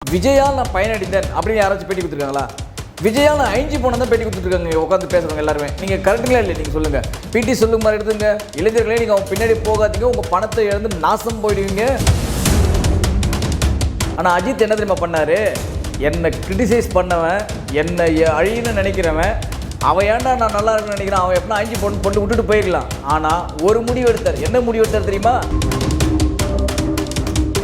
விஜயால் நான் பயனடைந்தேன் அப்படின்னு யாராச்சும் பேட்டி கொடுத்துருக்காங்களா? விஜயால் நான் அழிஞ்சு போனதான் பேட்டி கொடுத்துருக்காங்க உட்காந்து பேசுகிறவங்க எல்லாருமே. நீங்கள் கரெக்டுங்களா இல்லை? நீங்கள் சொல்லுங்கள். பிடி சொல்லும் மாதிரி எடுத்துங்க. இளைஞர்களே நீங்கள் அவங்க பின்னாடி போகாதீங்க, உங்கள் பணத்தை இழந்து நாசம் போயிடுவீங்க. ஆனால் அஜித் என்ன தெரியுமா பண்ணார்? என்னை கிரிட்டிசைஸ் பண்ணவன், என்னை அழின்னு நினைக்கிறவன், அவன் ஏன்டா நான் நல்லா இருக்குன்னு நினைக்கிறான், அவன் எப்படின்னா அழிஞ்சு போட்டு விட்டுட்டு போயிடலாம். ஆனால் ஒரு முடிவு எடுத்தார். என்ன முடிவு எடுத்தார் தெரியுமா?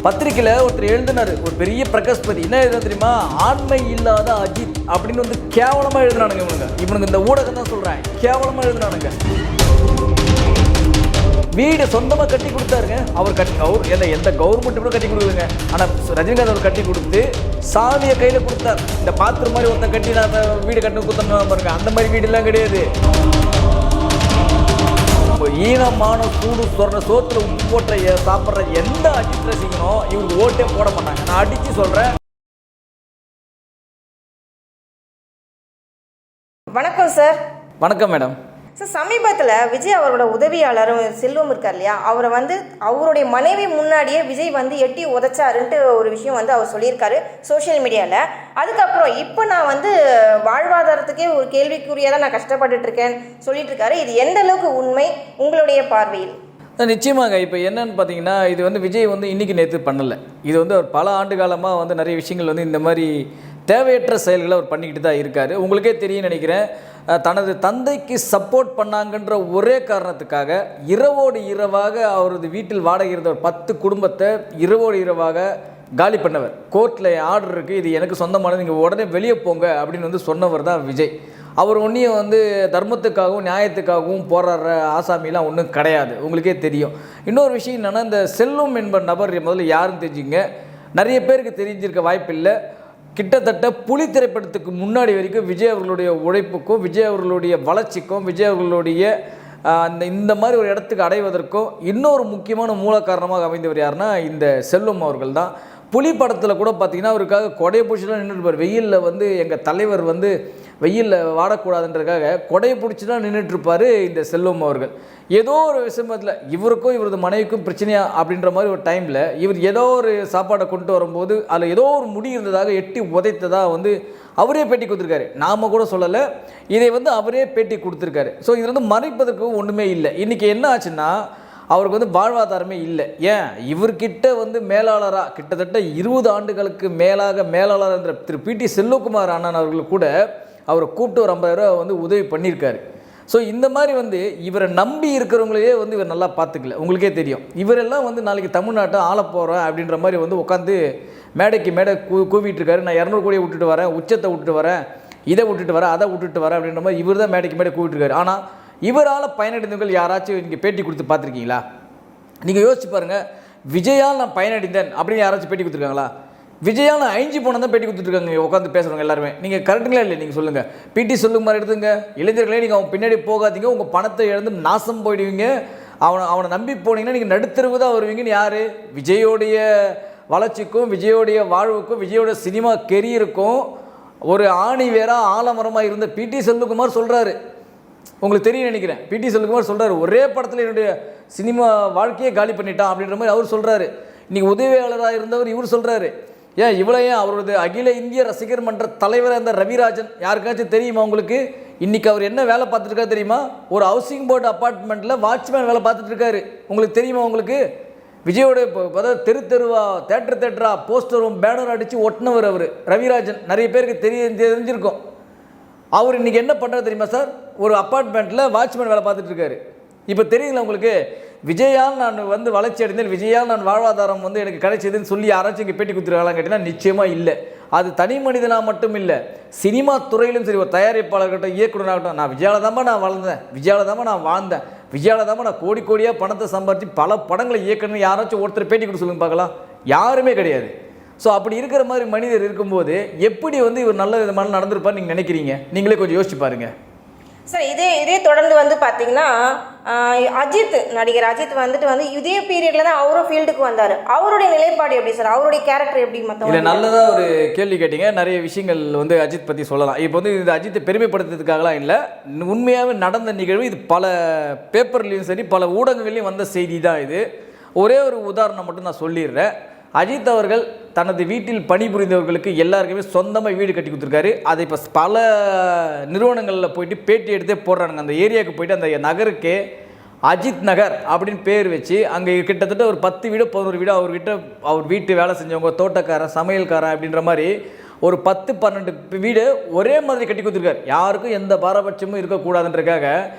பத்திரிக்கையில் ஒருத்தர் எழுதினார், ஒரு பெரிய பிரகாஷ்பதி. என்ன எழுதுனா தெரியுமா? ஆண்மை இல்லாத அஜித் அப்படின்னு வந்து கேவலமாக எழுதுனானுங்க இவனுங்க. இந்த ஊடகம் தான் சொல்கிறேன், கேவலமாக எழுதுனானுங்க. வீடு சொந்தமாக கட்டி கொடுத்தாருங்க அவர். எந்த கவர்மெண்ட் கூட கட்டி கொடுக்குதுங்க. ஆனால் ரஜினிகாந்த் அவர் கட்டி கொடுத்து சாவியை கையில் கொடுத்தார். இந்த பாத்திரம் மாதிரி ஒருத்தன் கட்டி நான் வீடு கட்டணும் கொடுத்தோம் பாருங்க, அந்த மாதிரி வீடுலாம் கிடையாது. ஈனமான சூடு சொன்ன சோத்துல உப்பு போட்ட சாப்பிட்ற எந்த அஜித் ரசிகனும் இவருக்கு ஓட்டே போட மாட்டாங்க. நான் அடிச்சு சொல்றேன். வணக்கம் சார். வணக்கம் மேடம். சார், சமீபத்தில் விஜய் அவரோட உதவியாளர் செல்வம் இருக்கார் இல்லையா, அவரை வந்து அவருடைய மனைவி முன்னாடியே விஜய் வந்து எட்டி உதைச்சாருன்ட்டு ஒரு விஷயம் வந்து அவர் சொல்லியிருக்காரு சோஷியல் மீடியாவில். அதுக்கப்புறம் இப்போ நான் வந்து வாழ்வாதாரத்துக்கே ஒரு கேள்விக்குறியாக தான் நான் கஷ்டப்பட்டுட்டு இருக்கேன்னு சொல்லிட்டு இருக்காரு. இது எந்த அளவுக்கு உண்மை உங்களுடைய பார்வையில்? நிச்சயமாக. இப்போ என்னன்னு பார்த்தீங்கன்னா, இது வந்து விஜய் வந்து இன்றைக்கி நேற்று பண்ணலை. இது வந்து அவர் பல ஆண்டு காலமாக வந்து நிறைய விஷயங்கள் வந்து இந்த மாதிரி தேவையற்ற செயல்களை அவர் பண்ணிக்கிட்டு தான் இருக்கார். உங்களுக்கே தெரியும் நினைக்கிறேன். தனது தந்தைக்கு சப்போர்ட் பண்ணாங்கன்ற ஒரே காரணத்துக்காக இரவோடு இரவாக அவரது வீட்டில் வாடகை இருந்த ஒரு 10 குடும்பத்தை இரவோடு இரவாக காலி பண்ணவர். கோர்ட்டில் ஆர்டர் இருக்குது, இது எனக்கு சொந்தமானது, நீங்கள் உடனே வெளியே போங்க அப்படின்னு வந்து சொன்னவர் தான் விஜய். அவர் ஒன்றையும் வந்து தர்மத்துக்காகவும் நியாயத்துக்காகவும் போராடுற ஆசாமிலாம் ஒன்றும் கிடையாது, உங்களுக்கே தெரியும். இன்னொரு விஷயம் என்னென்னா, இந்த செல்வம் என்ப நபர் முதல்ல யாரும் தெரிஞ்சுங்க. நிறைய பேருக்கு தெரிஞ்சிருக்க வாய்ப்பில்லை. கிட்டத்தட்ட புலி திரைப்படத்துக்கு முன்னாடி வரைக்கும் விஜய் அவர்களுடைய உழைப்புக்கும், விஜய் அவர்களுடைய வளர்ச்சிக்கும், விஜய் அவர்களுடைய இந்த மாதிரி ஒரு இடத்துக்கு அடைவதற்கும் இன்னொரு முக்கியமான மூல காரணமாக அமைந்தவர் யாருன்னா இந்த செல்வம் அவர்கள் தான். புலி படத்தில் கூட பார்த்திங்கன்னா அவருக்காக கொடையை பிடிச்சிலாம் நின்றுட்டுப்பார். வெயிலில் வந்து எங்கள் தலைவர் வந்து வெயிலில் வாடக்கூடாதுன்றதுக்காக கொடையை பிடிச்சி தான் நின்றுட்டுருப்பார் இந்த செல்வம் அவர்கள். ஏதோ ஒரு விஷயத்தில் இவருக்கும் இவரது மனைவிக்கும் பிரச்சனையா அப்படின்ற மாதிரி ஒரு டைமில் இவர் ஏதோ ஒரு சாப்பாடை கொண்டு வரும்போது அதில் ஏதோ ஒரு முடி இருந்ததாக எட்டி உதைத்ததாக வந்து அவரே பேட்டி கொடுத்துருக்காரு. நாம் கூட சொல்லலை, இதை வந்து அவரே பேட்டி கொடுத்துருக்காரு. ஸோ இது வந்து மறைப்பதற்கு ஒன்றுமே இல்லை. இன்றைக்கி என்ன ஆச்சுன்னா, அவருக்கு வந்து வாழ்வாதாரமே இல்லை. ஏன், இவர்கிட்ட வந்து மேலாளராக கிட்டத்தட்ட 20 ஆண்டுகளுக்கு மேலாக மேலாளர் என்ற திரு பிடி செல்வகுமார் அண்ணன் அவர்கள் கூட அவரை கூப்பிட்டு ஒரு 50,000 ரூபா வந்து உதவி பண்ணியிருக்காரு. ஸோ இந்த மாதிரி வந்து இவரை நம்பி இருக்கிறவங்களையே வந்து இவர் நல்லா பார்த்துக்கல. உங்களுக்கே தெரியும், இவரெல்லாம் வந்து நாளைக்கு தமிழ்நாட்டை ஆள போகிறேன் அப்படின்ற மாதிரி வந்து உட்காந்து மேடைக்கு மேடை கூவிட்டு இருக்காரு. நான் 200 கோடியை விட்டுட்டு வரேன், உச்சத்தை விட்டுட்டு வரேன், இதை விட்டுட்டு வரேன், அதை விட்டுட்டு வரேன் அப்படின்ற மாதிரி இவர் தான் மேடைக்கு மேடை கூவிட்டு இருக்காரு. ஆனால் இவரால் பயனடைந்தவர்கள் யாராச்சும் இங்கே பேட்டி கொடுத்து பார்த்துருக்கீங்களா? நீங்கள் யோசிச்சு பாருங்கள். விஜயால் நான் பயனடைந்தேன் அப்படின்னு யாராச்சும் பேட்டி கொடுத்துருக்காங்களா? விஜயால் நான் அழிஞ்சு போனதான் பேட்டி கொடுத்துட்ருக்காங்க உட்காந்து பேசுகிறவங்க எல்லாருமே. நீங்கள் கரெக்டுங்களா இல்லை? நீங்கள் சொல்லுங்கள். பிடி சொல்லும் மாதிரி எடுத்துங்க. இளைஞர்களே நீங்கள் அவங்க பின்னாடி போகாதீங்க, உங்கள் பணத்தை இழந்து நாசம் போயிடுவீங்க. அவனை நம்பி போனீங்கன்னா நீங்கள் நடுத்தருவு தான் வருவீங்கன்னு யார்? விஜயோடைய வளர்ச்சிக்கும், விஜயோடைய வாழ்வுக்கும், விஜயோட சினிமா கெரியருக்கும் ஒரு ஆணி வேறாக ஆலமரமாக இருந்த பிடி செல்வகுமார் சொல்கிறாரு. உங்களுக்கு தெரியும் நினைக்கிறேன். பிடி செல்வகுமார் சொல்கிறாரு, ஒரே படத்தில் என்னுடைய சினிமா வாழ்க்கையே காலி பண்ணிட்டான் அப்படின்ற மாதிரி அவர் சொல்கிறாரு. இன்றைக்கி உதவியாளராக இருந்தவர் இவர் சொல்கிறாரு. ஏன் அவரது அகில இந்திய ரசிகர் மன்ற தலைவராக இருந்த ரவிராஜன் யாருக்காச்சும் தெரியுமா உங்களுக்கு? இன்றைக்கி அவர் என்ன வேலை பார்த்துட்டு தெரியுமா? ஒரு ஹவுசிங் போர்டு அப்பார்ட்மெண்ட்டில் வாட்ச்மேன் வேலை பார்த்துட்டு இருக்காரு. உங்களுக்கு தெரியுமா? உங்களுக்கு விஜயோட தெருவா தேட்டரா போஸ்டரும் பேனர் அடித்து ஒட்டினவர் அவர் ரவிராஜன். நிறைய பேருக்கு தெரிஞ்சிருக்கும். அவர் இன்றைக்கி என்ன பண்ணுறது தெரியுமா சார்? ஒரு அப்பார்ட்மெண்ட்டில் வாட்ச்மேன் வேலை பார்த்துட்டு இருக்காரு. இப்போ தெரியுங்களா உங்களுக்கு? விஜயால் நான் வந்து வளர்ச்சி அடைந்தேன், விஜயால் நான் வாழ்வாதாரம் வந்து எனக்கு கிடைச்சதுன்னு சொல்லி யாராச்சும் இங்கே பேட்டி கொடுத்துருக்காங்களான்னு கேட்டிங்கன்னா நிச்சயமாக இல்லை. அது தனி மனிதனாக மட்டும் இல்லை, சினிமா துறையிலும் சரி, ஒரு தயாரிப்பாளர்கிட்ட இயக்குனராகட்டும், நான் விஜயால தாம்மா நான் வளர்ந்தேன், விஜயால தாம்மா நான் வாழ்ந்தேன், விஜயால தாம்மா நான் கோடி கோடியாக பணத்தை சம்பாதிச்சு பல படங்களை இயக்கணும்னு யாராச்சும் ஒருத்தர் பேட்டி கொடுத்து சொல்லுங்க பார்க்கலாம். யாருமே கிடையாது. ஸோ அப்படி இருக்கிற மாதிரி மனிதர் இருக்கும்போது எப்படி வந்து இவர் நல்ல விதமான நடந்திருப்பான்னு நீங்கள் நினைக்கிறீங்க? நீங்களே கொஞ்சம் யோசிச்சு பாருங்கள் சார். இதே தொடர்ந்து வந்து பார்த்தீங்கன்னா நடிகர் அஜித் வந்துட்டு இதே பீரியடில் தான் அவரும் ஃபீல்டுக்கு வந்தார். அவருடைய நிலைப்பாடு எப்படி சார்? அவருடைய கேரக்டர் எப்படி? இல்லை, நல்லதாக ஒரு கேள்வி கேட்டீங்க. நிறைய விஷயங்கள் வந்து அஜித் பற்றி சொல்லலாம். இப்போ வந்து இது அஜித்தை பெருமைப்படுத்துறதுக்காகலாம் இல்லை, உண்மையாகவே நடந்த நிகழ்வு. இது பல பேப்பர்லேயும் சரி பல ஊடகங்கள்லையும் வந்த செய்தி தான் இது. ஒரே ஒரு உதாரணம் மட்டும் நான் சொல்லிடுறேன். அஜித் அவர்கள் தனது வீட்டில் பணிபுரிந்தவர்களுக்கு எல்லாருக்குமே சொந்தமாக வீடு கட்டி கொடுத்துருக்காரு. அதை இப்போ பல நிறுவனங்களில் போயிட்டு பேட்டி எடுத்தே போடுறானுங்க. அந்த ஏரியாவுக்கு போயிட்டு அந்த நகருக்கு அஜித் நகர் அப்படின்னு பேர் வச்சு அங்கே கிட்டத்தட்ட ஒரு 10 வீடு 11 வீடு அவர் வீட்டு வேலை செஞ்சவங்க, தோட்டக்காரன், சமையல்காரன் அப்படின்ற மாதிரி ஒரு 10-12 வீடு ஒரே மாதிரி கட்டி கொடுத்துருக்காரு. யாருக்கும் எந்த பாரபட்சமும் இருக்கக்கூடாதுன்றக்காக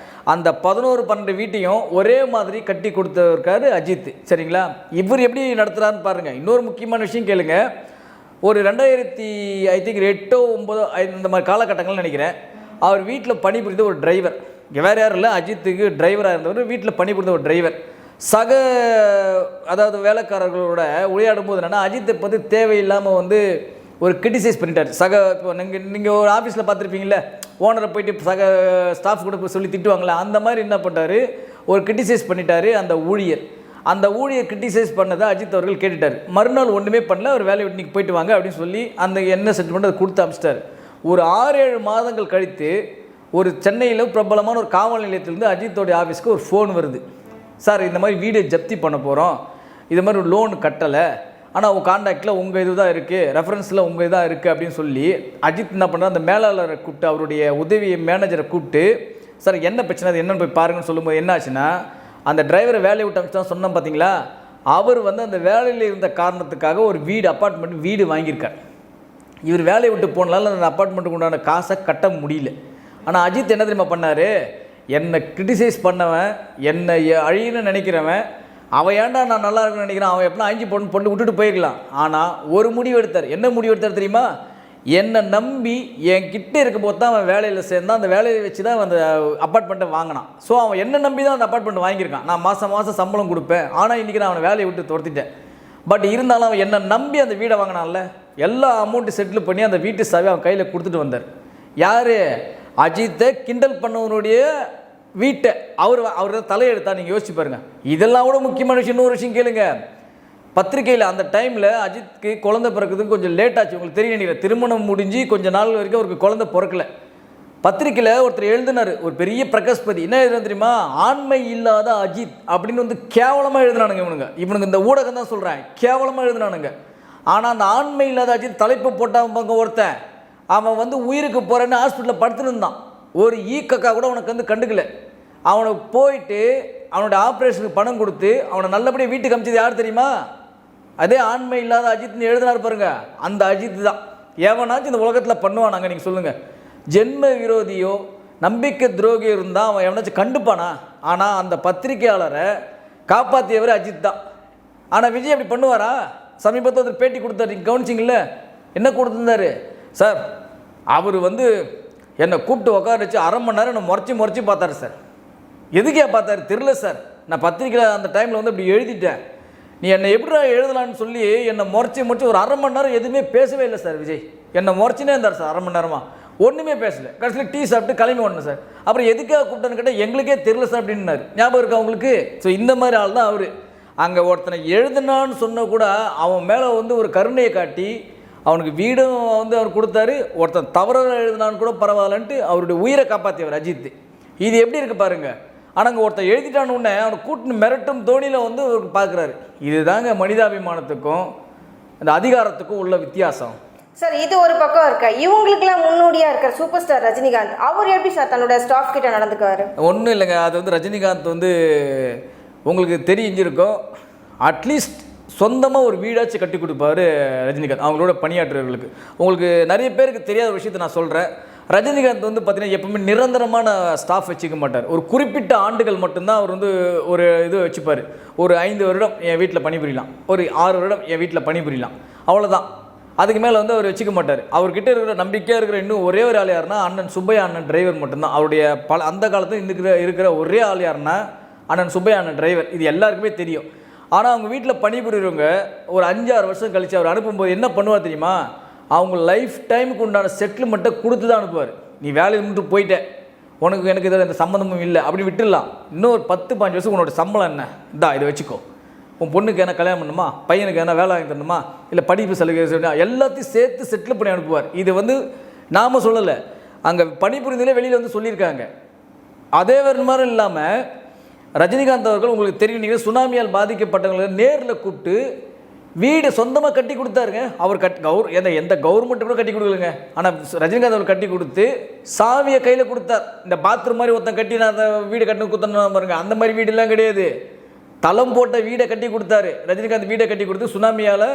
அந்த 11-12 வீட்டையும் ஒரே மாதிரி கட்டி கொடுத்துருக்காரு அஜித். சரிங்களா? இவர் எப்படி நடத்துகிறான்னு பாருங்கள். இன்னொரு முக்கியமான விஷயம் கேளுங்க. ஒரு 2008 9 இந்த மாதிரி காலகட்டங்கள்னு நினைக்கிறேன், அவர் வீட்டில் பணிபுரிந்த ஒரு டிரைவர், இங்கே வேறு யாரும் இல்லை, அஜித்துக்கு டிரைவராக இருந்தவர், வீட்டில் பணிபுரிந்த ஒரு டிரைவர் அதாவது வேலைக்காரர்களோட உரையாடும் போது என்னென்னா அஜித்தை பற்றி தேவையில்லாமல் வந்து ஒரு கிரிட்டிசைஸ் பண்ணிட்டார். இப்போ நீங்கள் ஒரு ஆஃபீஸில் பார்த்துருப்பீங்களே, ஓனரை போயிட்டு ஸ்டாஃப் கூட போய் சொல்லி திட்டுவாங்களே, அந்த மாதிரி என்ன பண்ணுறாரு, ஒரு கிரிட்டிசைஸ் பண்ணிட்டாரு அந்த ஊழியர். அந்த ஊழியர் கிரிட்டிசைஸ் பண்ணதை அஜித் அவர்கள் கேட்டுட்டார். மறுநாள் ஒன்றுமே பண்ணல, ஒரு வேலையை விட்டு நீங்கள் போயிட்டு வாங்க அப்படின்னு சொல்லி அந்த என்ன செட்டில்மெண்ட் அதை கொடுத்து அனுப்பிச்சிட்டார். ஒரு 6-7 மாதங்கள் கழித்து ஒரு சென்னையில் பிரபலமான ஒரு காவல் நிலையத்திலேருந்து அஜித்தோடைய ஆஃபீஸ்க்கு ஒரு ஃபோன் வருது. சார், இந்த மாதிரி வீடு ஜப்தி பண்ண போகிறோம், இது மாதிரி ஒரு லோன் கட்டலை, ஆனால் உங்கள் கான்டாக்டில் உங்கள் இது தான் இருக்குது, ரெஃபரன்ஸில் உங்கள் இதாக இருக்குது அப்படின்னு சொல்லி அஜித் என்ன பண்ணுறாரு, அந்த மேலாளரை கூப்பிட்டு, அவருடைய உதவி மேனேஜரை கூப்பிட்டு, சார் என்ன பிரச்சனை, அது என்னென்னு போய் பாருங்கன்னு சொல்லும்போது என்ன ஆச்சுன்னா, அந்த டிரைவரை வேலையை விட்டு அனுப்பிச்சு தான் சொன்னோம் பார்த்தீங்களா, அவர் வந்து அந்த வேலையில் இருந்த காரணத்துக்காக ஒரு அப்பார்ட்மெண்ட் வீடு வாங்கியிருக்கார். இவர் வேலையை விட்டு போனால அந்த அப்பார்ட்மெண்ட்டுக்கு உண்டான காசை கட்ட முடியல. ஆனால் அஜித் என்ன தெரியுமா பண்ணார், என்னை கிரிட்டிசைஸ் பண்ணவன், என்னை அழியன்னு நினைக்கிறவன், அவன் ஏன்டா நான் நல்லா இருக்குன்னு நினைக்கிறேன், அவன் எப்படின்னா அழிஞ்சு பொண்ணு விட்டுட்டு போயிருக்கலாம். ஆனால் ஒரு முடிவு எடுத்தார். என்ன முடிவு எடுத்தார் தெரியுமா, என்னை நம்பி என்கிட்ட இருக்கும்போது தான் அவன் வேலையில் சேர்ந்தான், அந்த வேலையை வச்சு தான் அந்த அப்பார்ட்மெண்ட்டை வாங்கினான். ஸோ அவன் என்ன நம்பி தான் அந்த அப்பார்ட்மெண்ட் வாங்கியிருக்கான். நான் மாதம் சம்பளம் கொடுப்பேன், ஆனால் இன்றைக்கி நான் அவனை வேலையை விட்டு துரத்திட்டேன். பட் இருந்தாலும் அவன் என்னை நம்பி அந்த வீடை வாங்கினான்ல, எல்லா அமௌண்ட்டு செட்டில் பண்ணி அந்த வீட்டு சாவி அவன் கையில் கொடுத்துட்டு வந்தார். யார், அஜித்தை கிண்டல் பண்ணவனுடைய வீட்டை அவர் தலையெடுத்தா. நீங்கள் யோசிச்சு பாருங்கள். இதெல்லாம் கூட முக்கியமான விஷயம். இன்னொரு விஷயம் கேளுங்க, பத்திரிகையில் அந்த டைமில் அஜித்துக்கு குழந்தை பிறக்குதுன்னு கொஞ்சம் லேட் ஆச்சு. உங்களுக்கு தெரிய நினைக்கிறேன், திருமணம் முடிஞ்சு கொஞ்சம் நாள் வரைக்கும் அவருக்கு குழந்தை பிறக்கலை. பத்திரிக்கையில் ஒருத்தர் எழுதினார், ஒரு பெரிய பிரகஸ்பதி. என்ன எழுதுனா தெரியுமா, ஆண்மை இல்லாத அஜித் அப்படின்னு வந்து கேவலமாக எழுதுனானுங்க இவனுங்க இந்த ஊடகம் தான் சொல்கிறேன், கேவலமாக எழுதுனானுங்க. ஆனால் அந்த ஆண்மை இல்லாத அஜித் தலைப்பு போட்டவங்க ஒருத்தன், அவன் வந்து உயிருக்கு போகிறேன்னு ஹாஸ்பிட்டலில் படுத்துன்னு இருந்தான். ஒரு ஈக்கக்கா கூட அவனுக்கு வந்து கண்டுக்கல. அவனுக்கு போயிட்டு அவனுடைய ஆப்ரேஷனுக்கு பணம் கொடுத்து அவனை நல்லபடியாக வீட்டுக்கு அமிச்சது யார் தெரியுமா, அதே ஆண்மை இல்லாத அஜித்னு எழுதினார் பாருங்க, அந்த அஜித் தான். எவனாச்சும் இந்த உலகத்தில் பண்ணுவானாங்க நீங்கள் சொல்லுங்கள்? ஜென்ம விரோதியோ நம்பிக்கை துரோகியோ இருந்தால் அவன் எவனாச்சும் கண்டுப்பானா? ஆனால் அந்த பத்திரிகையாளரை காப்பாற்றியவர் அஜித் தான். ஆனால் விஜய் அப்படி பண்ணுவாரா? சமீபத்தில் ஒரு பேட்டி கொடுத்தாரு, நீங்கள் கவனிச்சிங்கள? என்ன கொடுத்துருந்தாரு சார், அவர் வந்து என்னை கூப்பிட்டு உட்கார வச்சு 1/2 மணி நேரம் என்னை முறைச்சி பார்த்தாரு சார். எதுக்கே பார்த்தாரு தெரியல சார், நான் பத்திரிக்கையில் அந்த டைமில் வந்து அப்படி எழுதிட்டேன், நீ என்னை எப்படி எழுதலான்னு சொல்லி என்னை முறைச்சி ஒரு 1/2 மணி நேரம் எதுவுமே பேசவே இல்லை சார். விஜய் என்னை முறைச்சினே இருந்தார் சார் 1/2 மணி நேரமாக, ஒன்றுமே பேசலை. கடைசியில் டீ சாப்பிட்டு கிளம்பி ஓடணும் சார். அப்புறம் எதுக்காக கூப்பிட்டேன்னு கேட்டால் எங்களுக்கே தெரியல சார் அப்படின்னாரு. ஞாபகம் இருக்கா உங்களுக்கு? ஸோ இந்த மாதிரி ஆள் தான் அவர். அங்கே ஒருத்தனை எழுதுனான்னு சொன்ன கூட அவன் மேலே வந்து ஒரு கருணையை காட்டி அவனுக்கு வீடும் வந்து அவர் கொடுத்தாரு. ஒருத்தன் தவறாக எழுதினான்னு கூட பரவாயில்லன்ட்டு அவருடைய உயிரை காப்பாற்றியவர் அஜித். இது எப்படி இருக்குது பாருங்கள். ஆனால் அங்கே ஒருத்தன் எழுதிட்டான்னு உடனே அவனை கூட்டின்னு மிரட்டும் தோணியில் வந்து அவருக்கு பார்க்குறாரு. இதுதாங்க மனிதாபிமானத்துக்கும் அந்த அதிகாரத்துக்கும் உள்ள வித்தியாசம். சார், இது ஒரு பக்கம் இருக்க, இவங்களுக்குலாம் முன்னோடியாக இருக்கிற சூப்பர் ஸ்டார் ரஜினிகாந்த், அவர் எப்படி சார் தன்னோட ஸ்டாஃப் கிட்ட நடந்துக்குவார்? ஒன்றும் இல்லைங்க, அது வந்து ரஜினிகாந்த் வந்து உங்களுக்கு தெரிஞ்சிருக்கும், அட்லீஸ்ட் சொந்தமாக ஒரு வீடாச்சும் கட்டி கொடுப்பாரு ரஜினிகாந்த் அவங்களோட பணியாற்றுறவர்களுக்கு. உங்களுக்கு நிறைய பேருக்கு தெரியாத விஷயத்தை நான் சொல்கிறேன். ரஜினிகாந்த் வந்து பார்த்திங்கன்னா எப்பவுமே நிரந்தரமான ஸ்டாஃப் வச்சுக்க மாட்டார். ஒரு குறிப்பிட்ட ஆண்டுகள் மட்டும்தான் அவர் வந்து ஒரு இது வச்சுப்பார். ஒரு 5 வருடம் என் வீட்டில் பணிபுரியலாம், ஒரு 6 வருடம் என் வீட்டில் பணிபுரியலாம், அவ்வளோதான். அதுக்கு மேலே வந்து அவர் வச்சுக்க மாட்டார். அவர்கிட்ட இருக்கிற நம்பிக்கையாக இருக்கிற இன்னும் ஒரே ஒரு ஆள் யாருன்னா அண்ணன் சுப்பையா அண்ணன் டிரைவர் மட்டும்தான். அவருடைய அந்த காலத்தில் இருக்கிற ஒரே ஆள் யாருன்னா அண்ணன் சுப்பையா அண்ணன் டிரைவர். இது எல்லாருக்குமே தெரியும். ஆனால் அவங்க வீட்டில் பணிபுரியவங்க ஒரு 5-6 வருஷம் கழித்து அவர் அனுப்பும்போது என்ன பண்ணுவார் தெரியுமா, அவங்க லைஃப் டைமுக்கு உண்டான செட்டில்மெண்ட்டை கொடுத்து தான் அனுப்புவார். நீ வேலையை மட்டும் போயிட்டேன், உனக்கு எனக்கு இதில் எந்த சம்மந்தமும் இல்லை அப்படின்னு விட்டுடலாம். இன்னும் ஒரு 10-15 வருஷம் உன்னோட சம்பளம் என்ன, இதை வச்சுக்கோ, உன் பொண்ணுக்கு என்ன கல்யாணம் பண்ணணுமா, பையனுக்கு என்ன வேலை வாங்கி தரணுமா, இல்லை படிப்பு சலுகை எல்லாத்தையும் சேர்த்து செட்டில் பண்ணி அனுப்புவார். இது வந்து நாம் சொல்லலை, அங்கே பணிபுரிந்ததிலே வெளியில் வந்து சொல்லியிருக்காங்க. அதே மாதிரி இல்லாமல் ரஜினிகாந்த் அவர்கள் உங்களுக்கு தெரியும், நீங்கள் சுனாமியால் பாதிக்கப்பட்டவங்களை நேரில் கூப்பிட்டு வீடு சொந்தமாக கட்டி கொடுத்தாருங்க. அவர் எந்த கவர்மெண்ட் கூட கட்டி கொடுக்கலங்க. ஆனால் ரஜினிகாந்த் அவர் கட்டி கொடுத்து சாவியை கையில் கொடுத்தார். இந்த பாத்ரூம் மாதிரி ஒருத்தன் கட்டி நான் அந்த வீடு கட்டணும் குத்தணும் பாருங்க, அந்த மாதிரி வீடெல்லாம் கிடையாது. தளம் போட்ட வீடை கட்டி கொடுத்தாரு. ரஜினிகாந்த் வீடை கட்டி கொடுத்து சுனாமியால்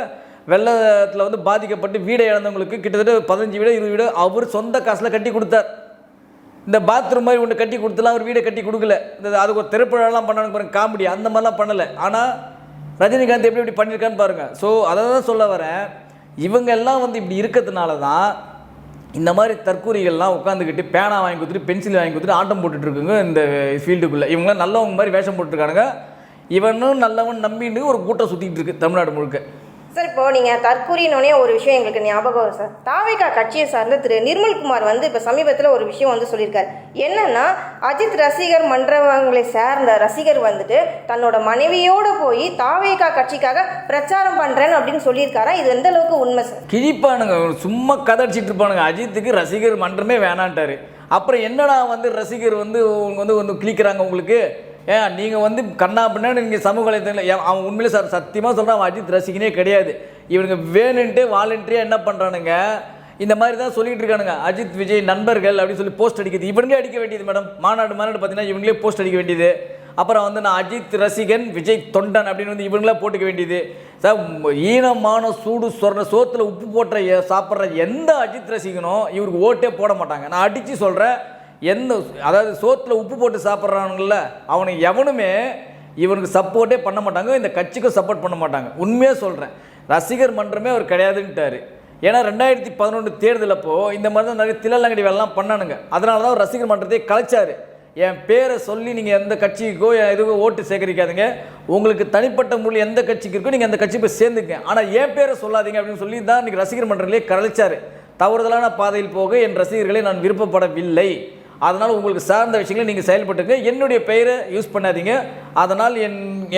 வெள்ளத்தில் வந்து பாதிக்கப்பட்டு வீடை இழந்தவங்களுக்கு கிட்டத்தட்ட 15 வீடு 20 வீடு அவர் சொந்த காசில் கட்டி கொடுத்தார். இந்த பாத்ரூம் மாதிரி ஒன்று கட்டி கொடுத்துலாம் அவர் வீடை கட்டி கொடுக்கல. இந்த அதுக்கு ஒரு திரைப்படம்லாம் பண்ணாங்க பாருங்க, காமெடி அந்த மாதிரிலாம் பண்ணலை. ஆனால் ரஜினிகாந்த் எப்படி எப்படி பண்ணியிருக்கான்னு பாருங்கள். ஸோ அதை தான் சொல்ல வரேன், இவங்க எல்லாம் வந்து இப்படி இருக்கிறதுனால தான் இந்த மாதிரி தற்கூரிகள்லாம் உட்காந்துக்கிட்டு பேனா வாங்கி கொடுத்துட்டு பென்சில் வாங்கி கொடுத்துட்டு ஆட்டம் போட்டுட்ருக்குங்க இந்த ஃபீல்டுக்குள்ளே. இவங்களாம் நல்லவங்க மாதிரி வேஷம் போட்டுருக்கானுங்க. இவனும் நல்லவன் நம்பின்னு ஒரு கூட்டம் சுற்றிக்கிட்டு இருக்குது தமிழ்நாடு முழுக்க. சார், இப்போ நீங்கள் தற்கூறினோடனே ஒரு விஷயம் எங்களுக்கு ஞாபகம் வரும் சார். தாவேகா கட்சியை சார்ந்த திரு நிர்மல்குமார் வந்து இப்போ சமீபத்தில் ஒரு விஷயம் வந்து சொல்லியிருக்காரு. என்னன்னா, அஜித் ரசிகர் மன்றங்களை சேர்ந்த ரசிகர் வந்துட்டு தன்னோட மனைவியோடு போய் தாவேகா கட்சிக்காக பிரச்சாரம் பண்ணுறேன்னு அப்படின்னு சொல்லியிருக்காரா? இது எந்த அளவுக்கு உண்மை சார்? கிழிப்பானுங்க, சும்மா கதை அடிச்சிட்டு இருப்பானுங்க. அஜித்துக்கு ரசிகர் மன்றமே வேணான்ட்டாரு. அப்புறம் என்னடா வந்து ரசிகர் வந்து வந்து கிளிக்கிறாங்க உங்களுக்கு. ஏன் நீங்கள் வந்து கண்ணா பின்னாடி நீங்கள் சமூக வலைத்தளத்தில் அவன் உண்மையிலே சார் சத்தியமாக சொல்கிறான், அவன் அஜித் ரசிகனே கிடையாது. இவனுங்க வேணுன்ட்டு வாலண்டியாக என்ன பண்ணுறானுங்க, இந்த மாதிரி தான் சொல்லிகிட்டு இருக்கானுங்க. அஜித் விஜய் நண்பர்கள் அப்படின்னு சொல்லி போஸ்ட் அடிக்கிறது இவங்களே அடிக்க வேண்டியது மேடம். மாநாடு பார்த்தீங்கன்னா இவங்களே போஸ்ட் அடிக்க வேண்டியது. அப்புறம் வந்து நான் அஜித் ரசிகன் விஜய் தொண்டன் அப்படின்னு வந்து இவங்களே போட்டுக்க வேண்டியது. சார், ஈனமான சூடு சொன்ன சோத்தில் உப்பு போட்ட சாப்பிட்ற எந்த அஜித் ரசிகனும் இவருக்கு ஓட்டே போட மாட்டாங்க. நான் அடித்து சொல்கிறேன், அதாவது சோத்தில் உப்பு போட்டு சாப்பிட்றானுங்கள அவனுக்கு எவனுமே இவனுக்கு சப்போர்ட்டே பண்ண மாட்டாங்க, இந்த கட்சிக்கும் சப்போர்ட் பண்ண மாட்டாங்க. உண்மையாக சொல்கிறேன், ரசிகர் மன்றமே அவர் கிடையாதுன்ட்டார். ஏன்னா 2011 தேர்தல் அப்போ இந்த மாதிரி தான் நிறைய தில்லங்கடி வேலைலாம் பண்ணானுங்க. அதனால தான் அவர் ரசிகர் மன்றத்தை கலைச்சார். என் பேரை சொல்லி நீங்கள் எந்த கட்சிக்கோ எதுக்கோ ஓட்டு சேகரிக்காதுங்க, உங்களுக்கு தனிப்பட்ட முறையில் எந்த கட்சிக்கு இருக்கோ நீங்கள் அந்த கட்சி போய் சேர்ந்துங்க, ஆனால் என் பேரை சொல்லாதீங்க அப்படின்னு சொல்லி தான் இன்றைக்கி ரசிகர் மன்றத்திலே கலைச்சார். தவறுதலான பாதையில் போக என் ரசிகர்களை நான் விருப்பப்படவில்லை, அதனால் உங்களுக்கு சார்ந்த விஷயங்களை நீங்கள் செயல்பட்டுங்க, என்னுடைய பெயரை யூஸ் பண்ணாதீங்க, அதனால்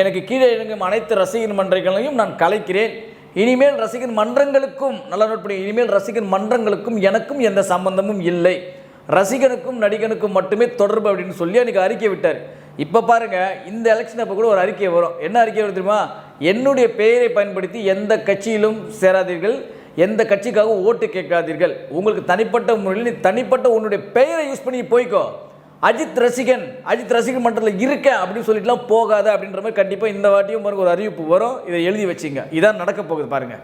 எனக்கு கீழே இறங்கும் அனைத்து ரசிகர் மன்றங்களையும் நான் கலைக்கிறேன். இனிமேல் ரசிகர் மன்றங்களுக்கும் நல்லா நோட் பண்ணி, இனிமேல் ரசிகர் மன்றங்களுக்கும் எனக்கும் எந்த சம்பந்தமும் இல்லை, ரசிகனுக்கும் நடிகனுக்கும் மட்டுமே தொடர்பு அப்படின்னு சொல்லி அன்றைக்கி அறிக்கை விட்டார். இப்போ பாருங்கள், இந்த எலெக்ஷன் அப்போ கூட ஒரு அறிக்கை வரும். என்ன அறிக்கை வரும் தெரியுமா? என்னுடைய பெயரை பயன்படுத்தி எந்த கட்சியிலும் சேராதீர்கள், எந்த கட்சிக்காக ஓட்டு கேட்காதீர்கள், உங்களுக்கு தனிப்பட்ட முறையில் தனிப்பட்ட உன்னுடைய பெயரை யூஸ் பண்ணி போய்க்கோ, அஜித் ரசிகன் மன்றத்தில் இருக்கேன் அப்படின்னு சொல்லிட்டுலாம் போகாத அப்படின்ற மாதிரி கண்டிப்பாக இந்த வாட்டியும் ஒரு அறிவிப்பு வரும். இதை எழுதி வச்சுங்க, இதான் நடக்க போகுது பாருங்கள்.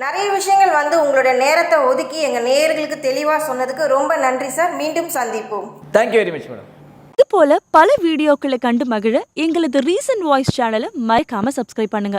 நிறைய விஷயங்கள் வந்து உங்களோட நேரத்தை ஒதுக்கி எங்கள் நேயர்களுக்கு தெளிவாக சொன்னதுக்கு ரொம்ப நன்றி சார். மீண்டும் சந்திப்போம். Thank you very much madam. இது போல பல வீடியோக்களை கண்டு மகிழ எங்களது ரீசன்ட் வாய்ஸ் சேனலை மறக்காம சப்ஸ்கிரைப் பண்ணுங்க.